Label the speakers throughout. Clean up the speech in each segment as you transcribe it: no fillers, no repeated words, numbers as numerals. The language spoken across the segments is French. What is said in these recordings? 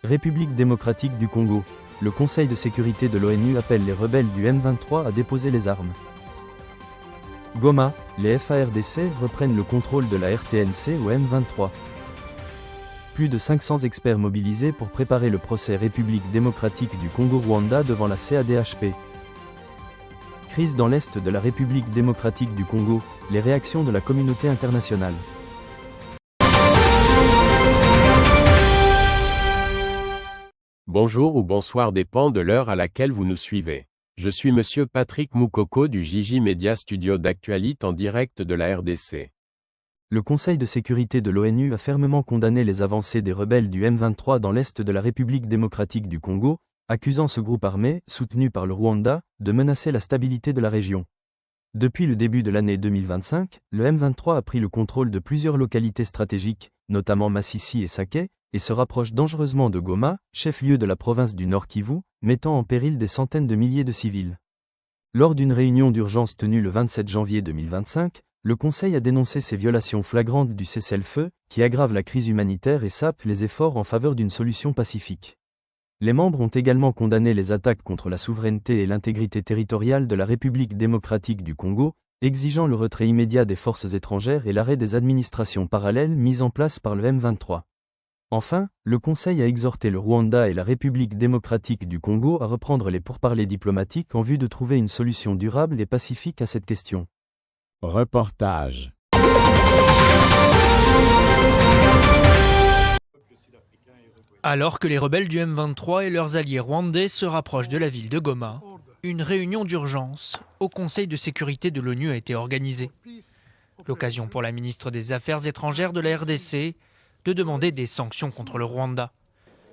Speaker 1: République démocratique du Congo. Le Conseil de sécurité de l'ONU appelle les rebelles du M23 à déposer les armes. Goma, les FARDC reprennent le contrôle de la RTNC au M23. Plus de 500 experts mobilisés pour préparer le procès République démocratique du Congo-Rwanda devant la CADHP. Crise dans l'est de la République démocratique du Congo, les réactions de la communauté internationale.
Speaker 2: Bonjour ou bonsoir dépend de l'heure à laquelle vous nous suivez. Je suis Monsieur Patrick Moukoko du JJ Media Studio d'actualité en direct de la RDC.
Speaker 1: Le Conseil de sécurité de l'ONU a fermement condamné les avancées des rebelles du M23 dans l'est de la République démocratique du Congo, accusant ce groupe armé, soutenu par le Rwanda, de menacer la stabilité de la région. Depuis le début de l'année 2025, le M23 a pris le contrôle de plusieurs localités stratégiques, notamment Masisi et Sake, et se rapproche dangereusement de Goma, chef-lieu de la province du Nord Kivu, mettant en péril des centaines de milliers de civils. Lors d'une réunion d'urgence tenue le 27 janvier 2025, le Conseil a dénoncé ces violations flagrantes du cessez-le-feu, qui aggravent la crise humanitaire et sapent les efforts en faveur d'une solution pacifique. Les membres ont également condamné les attaques contre la souveraineté et l'intégrité territoriale de la République démocratique du Congo, exigeant le retrait immédiat des forces étrangères et l'arrêt des administrations parallèles mises en place par le M23. Enfin, le Conseil a exhorté le Rwanda et la République démocratique du Congo à reprendre les pourparlers diplomatiques en vue de trouver une solution durable et pacifique à cette question.
Speaker 2: Reportage.
Speaker 3: Alors que les rebelles du M23 et leurs alliés rwandais se rapprochent de la ville de Goma, une réunion d'urgence au Conseil de sécurité de l'ONU a été organisée. L'occasion pour la ministre des Affaires étrangères de la RDC de demander des sanctions contre le Rwanda.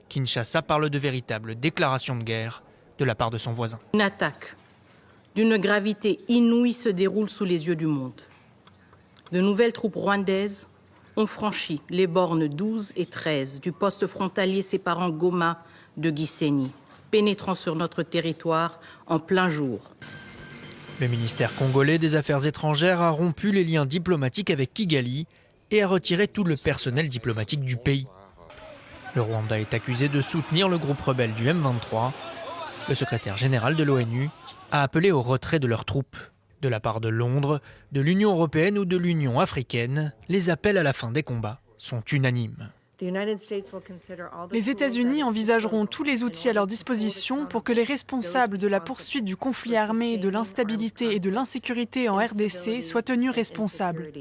Speaker 3: Kinshasa parle de véritables déclarations de guerre de la part de son voisin.
Speaker 4: Une attaque d'une gravité inouïe se déroule sous les yeux du monde. De nouvelles troupes rwandaises ont franchi les bornes 12 et 13 du poste frontalier séparant Goma de Gisenyi, pénétrant sur notre territoire en plein jour.
Speaker 3: Le ministère congolais des Affaires étrangères a rompu les liens diplomatiques avec Kigali et a retiré tout le personnel diplomatique du pays. Le Rwanda est accusé de soutenir le groupe rebelle du M23. Le secrétaire général de l'ONU a appelé au retrait de leurs troupes. De la part de Londres, de l'Union européenne ou de l'Union africaine, les appels à la fin des combats sont unanimes.
Speaker 5: Les États-Unis envisageront tous les outils à leur disposition pour que les responsables de la poursuite du conflit armé, de l'instabilité et de l'insécurité en RDC soient tenus responsables.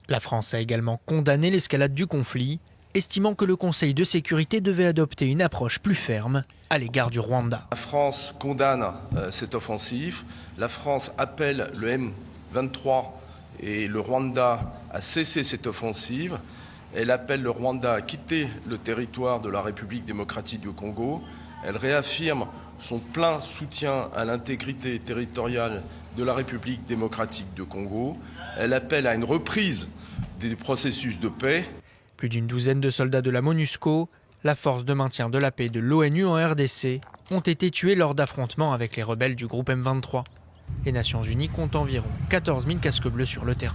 Speaker 3: La France a également condamné l'escalade du conflit, estimant que le Conseil de sécurité devait adopter une approche plus ferme à l'égard du Rwanda.
Speaker 6: La France condamne cette offensive. La France appelle le M23 et le Rwanda à cesser cette offensive. Elle appelle le Rwanda à quitter le territoire de la République démocratique du Congo. Elle réaffirme son plein soutien à l'intégrité territoriale de la République démocratique du Congo. Elle appelle à une reprise des processus de paix.
Speaker 3: Plus d'une douzaine de soldats de la MONUSCO, la force de maintien de la paix de l'ONU en RDC, ont été tués lors d'affrontements avec les rebelles du groupe M23. Les Nations Unies comptent environ 14 000 casques bleus sur le terrain.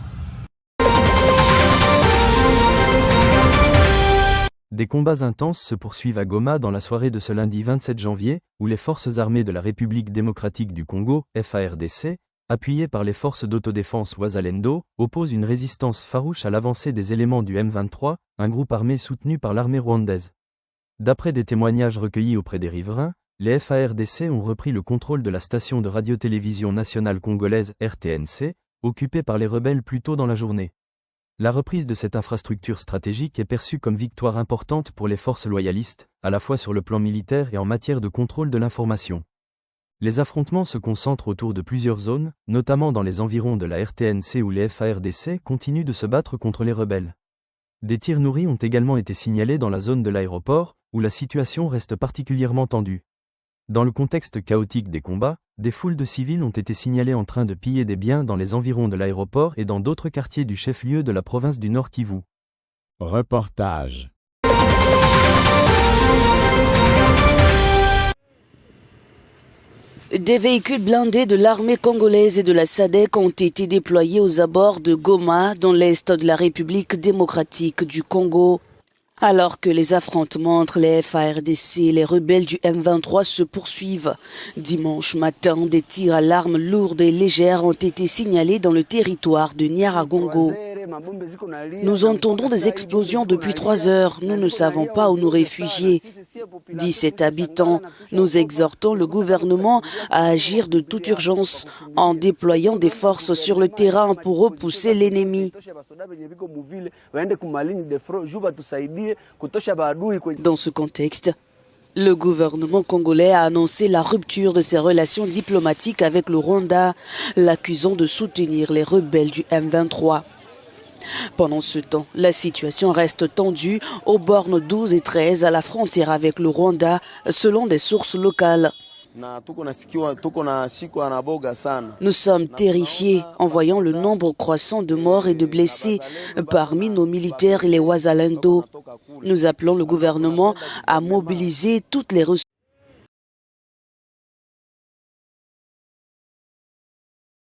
Speaker 1: Des combats intenses se poursuivent à Goma dans la soirée de ce lundi 27 janvier, où les forces armées de la République démocratique du Congo, FARDC, appuyées par les forces d'autodéfense Wazalendo, opposent une résistance farouche à l'avancée des éléments du M23, un groupe armé soutenu par l'armée rwandaise. D'après des témoignages recueillis auprès des riverains, les FARDC ont repris le contrôle de la station de radio-télévision nationale congolaise RTNC, occupée par les rebelles plus tôt dans la journée. La reprise de cette infrastructure stratégique est perçue comme victoire importante pour les forces loyalistes, à la fois sur le plan militaire et en matière de contrôle de l'information. Les affrontements se concentrent autour de plusieurs zones, notamment dans les environs de la RTNC où les FARDC continuent de se battre contre les rebelles. Des tirs nourris ont également été signalés dans la zone de l'aéroport, où la situation reste particulièrement tendue. Dans le contexte chaotique des combats, des foules de civils ont été signalées en train de piller des biens dans les environs de l'aéroport et dans d'autres quartiers du chef-lieu de la province du Nord Kivu.
Speaker 2: Reportage.
Speaker 7: Des véhicules blindés de l'armée congolaise et de la SADC ont été déployés aux abords de Goma, dans l'est de la République démocratique du Congo. Alors que les affrontements entre les FARDC et les rebelles du M23 se poursuivent, dimanche matin, des tirs à l'arme lourde et légère ont été signalés dans le territoire de Nyiragongo. Nous entendons des explosions depuis 3 heures. Nous ne savons pas où nous réfugier. 17 habitants. Nous exhortons le gouvernement à agir de toute urgence en déployant des forces sur le terrain pour repousser l'ennemi. Dans ce contexte, le gouvernement congolais a annoncé la rupture de ses relations diplomatiques avec le Rwanda, l'accusant de soutenir les rebelles du M23. Pendant ce temps, la situation reste tendue aux bornes 12 et 13 à la frontière avec le Rwanda, selon des sources locales. Nous sommes terrifiés en voyant le nombre croissant de morts et de blessés parmi nos militaires et les Wazalendo. Nous appelons le gouvernement à mobiliser toutes les ressources.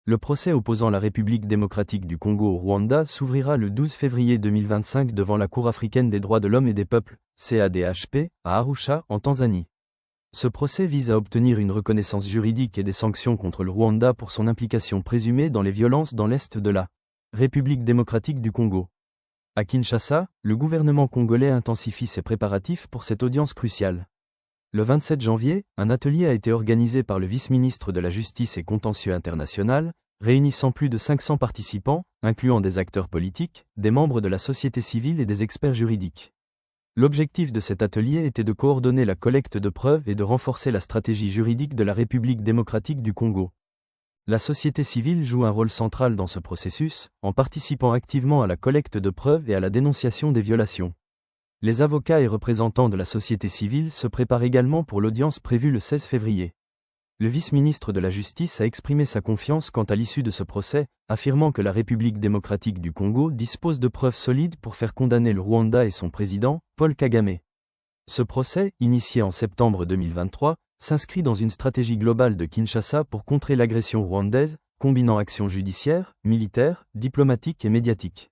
Speaker 1: Le procès opposant la République démocratique du Congo au Rwanda s'ouvrira le 12 février 2025 devant la Cour africaine des droits de l'homme et des peuples, CADHP, à Arusha, en Tanzanie. Ce procès vise à obtenir une reconnaissance juridique et des sanctions contre le Rwanda pour son implication présumée dans les violences dans l'est de la République démocratique du Congo. À Kinshasa, le gouvernement congolais intensifie ses préparatifs pour cette audience cruciale. Le 27 janvier, un atelier a été organisé par le vice-ministre de la Justice et Contentieux international, réunissant plus de 500 participants, incluant des acteurs politiques, des membres de la société civile et des experts juridiques. L'objectif de cet atelier était de coordonner la collecte de preuves et de renforcer la stratégie juridique de la République démocratique du Congo. La société civile joue un rôle central dans ce processus, en participant activement à la collecte de preuves et à la dénonciation des violations. Les avocats et représentants de la société civile se préparent également pour l'audience prévue le 16 février. Le vice-ministre de la Justice a exprimé sa confiance quant à l'issue de ce procès, affirmant que la République démocratique du Congo dispose de preuves solides pour faire condamner le Rwanda et son président, Paul Kagame. Ce procès, initié en septembre 2023, s'inscrit dans une stratégie globale de Kinshasa pour contrer l'agression rwandaise, combinant actions judiciaires, militaires, diplomatiques et médiatiques.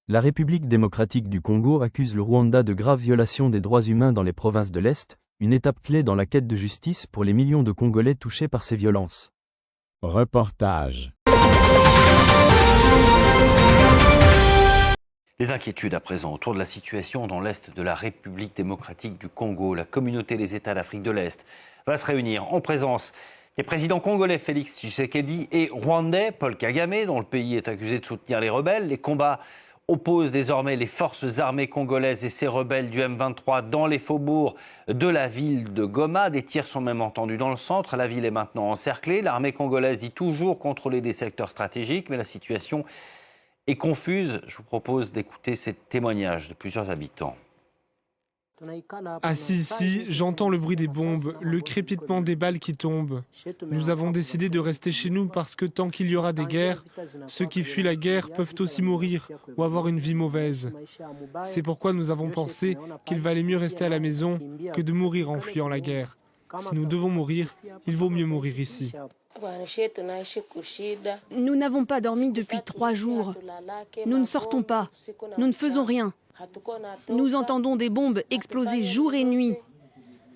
Speaker 1: La République démocratique du Congo accuse le Rwanda de graves violations des droits humains dans les provinces de l'Est, une étape clé dans la quête de justice pour les millions de Congolais touchés par ces violences.
Speaker 8: Reportage.
Speaker 9: Les inquiétudes à présent autour de la situation dans l'Est de la République démocratique du Congo. La communauté des États d'Afrique de l'Est va se réunir en présence des présidents congolais Félix Tshisekedi et rwandais Paul Kagame, dont le pays est accusé de soutenir les rebelles. Les combats oppose désormais les forces armées congolaises et ces rebelles du M23 dans les faubourgs de la ville de Goma. Des tirs sont même entendus dans le centre. La ville est maintenant encerclée. L'armée congolaise dit toujours contrôler des secteurs stratégiques, mais la situation est confuse. Je vous propose d'écouter ces témoignages de plusieurs habitants.
Speaker 10: Assis ici, j'entends le bruit des bombes, le crépitement des balles qui tombent. Nous avons décidé de rester chez nous parce que tant qu'il y aura des guerres, ceux qui fuient la guerre peuvent aussi mourir ou avoir une vie mauvaise. C'est pourquoi nous avons pensé qu'il valait mieux rester à la maison que de mourir en fuyant la guerre. Si nous devons mourir, il vaut mieux mourir ici.
Speaker 11: Nous n'avons pas dormi depuis 3 jours. Nous ne sortons pas. Nous ne faisons rien. Nous entendons des bombes exploser jour et nuit.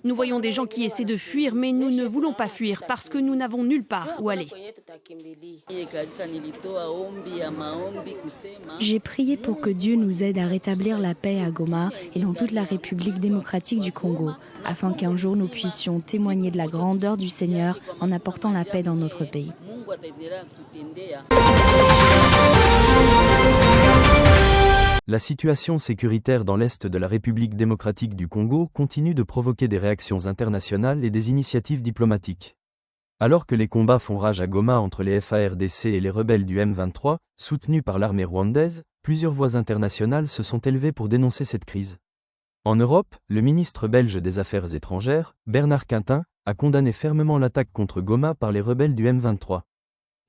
Speaker 11: Nous voyons des gens qui essaient de fuir, mais nous ne voulons pas fuir parce que nous n'avons nulle part où aller.
Speaker 12: J'ai prié pour que Dieu nous aide à rétablir la paix à Goma et dans toute la République démocratique du Congo, afin qu'un jour nous puissions témoigner de la grandeur du Seigneur en apportant la paix dans notre pays.
Speaker 1: La situation sécuritaire dans l'Est de la République démocratique du Congo continue de provoquer des réactions internationales et des initiatives diplomatiques. Alors que les combats font rage à Goma entre les FARDC et les rebelles du M23, soutenus par l'armée rwandaise, plusieurs voix internationales se sont élevées pour dénoncer cette crise. En Europe, le ministre belge des Affaires étrangères, Bernard Quintin, a condamné fermement l'attaque contre Goma par les rebelles du M23.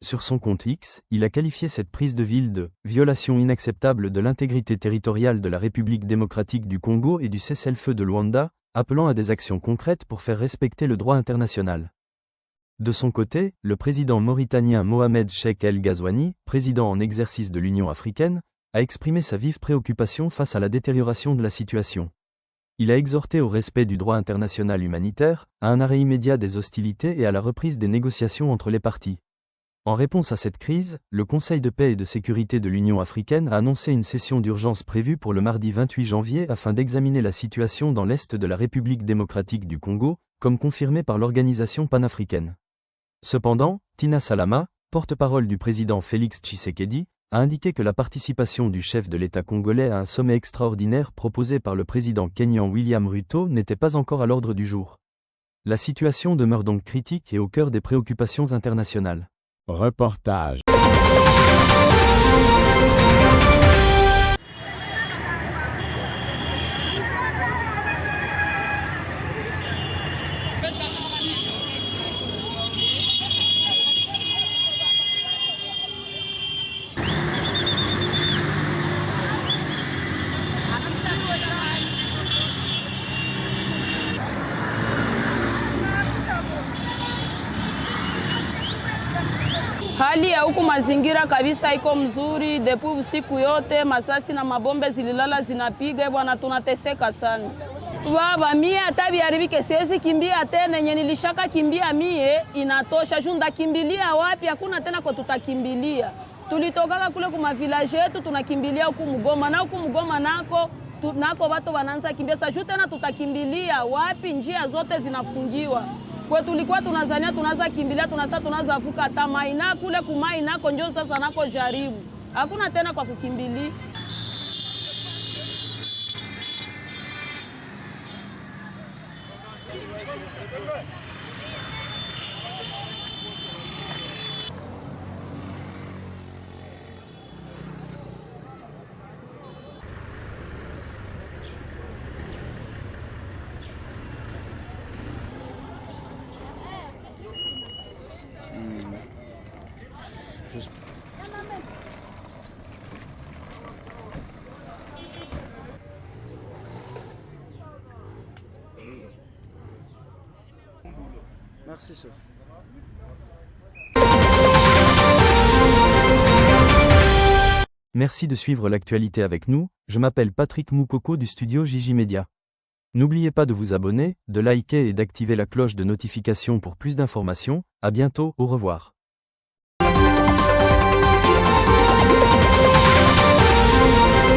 Speaker 1: Sur son compte X, il a qualifié cette prise de ville de « violation inacceptable de l'intégrité territoriale de la République démocratique du Congo et du cessez-le-feu de Luanda », appelant à des actions concrètes pour faire respecter le droit international. De son côté, le président mauritanien Mohamed Cheikh El Ghazouani, président en exercice de l'Union africaine, a exprimé sa vive préoccupation face à la détérioration de la situation. Il a exhorté au respect du droit international humanitaire, à un arrêt immédiat des hostilités et à la reprise des négociations entre les parties. En réponse à cette crise, le Conseil de paix et de sécurité de l'Union africaine a annoncé une session d'urgence prévue pour le mardi 28 janvier afin d'examiner la situation dans l'est de la République démocratique du Congo, comme confirmé par l'organisation panafricaine. Cependant, Tina Salama, porte-parole du président Félix Tshisekedi, a indiqué que la participation du chef de l'État congolais à un sommet extraordinaire proposé par le président kényan William Ruto n'était pas encore à l'ordre du jour. La situation demeure donc critique et au cœur des préoccupations internationales.
Speaker 8: Reportage.
Speaker 13: Hali ya huku mazingira kabisa iko mzuri, depuis usiku yote masasi na mabombe zililala zinapiga bwana, tunateseka sana. Baba mie hata biharibike siwezi kimbia tena, yenye nilishaka kimbia mie inatosha, junda kimbilia wapi? Hakuna tena kwa tutakimbilia. Tulitokaka kule kuma village yetu tunakimbilia huku Mugoma, na huku Mugoma nako watu wanaanza kimbia. Sasa tena tutakimbilia wapi? Njia zote zinafungiwa. Kwa tulikuwa tunazania tunaza kimbilia, tunaza vuka hata maina kule kumai nako njoo sasa nako jaribu. Hakuna tena kwa kukimbilia.
Speaker 14: Merci, chef.
Speaker 1: Merci de suivre l'actualité avec nous, je m'appelle Patrick Moukoko du studio Jiji Media. N'oubliez pas de vous abonner, de liker et d'activer la cloche de notification pour plus d'informations, à bientôt, au revoir.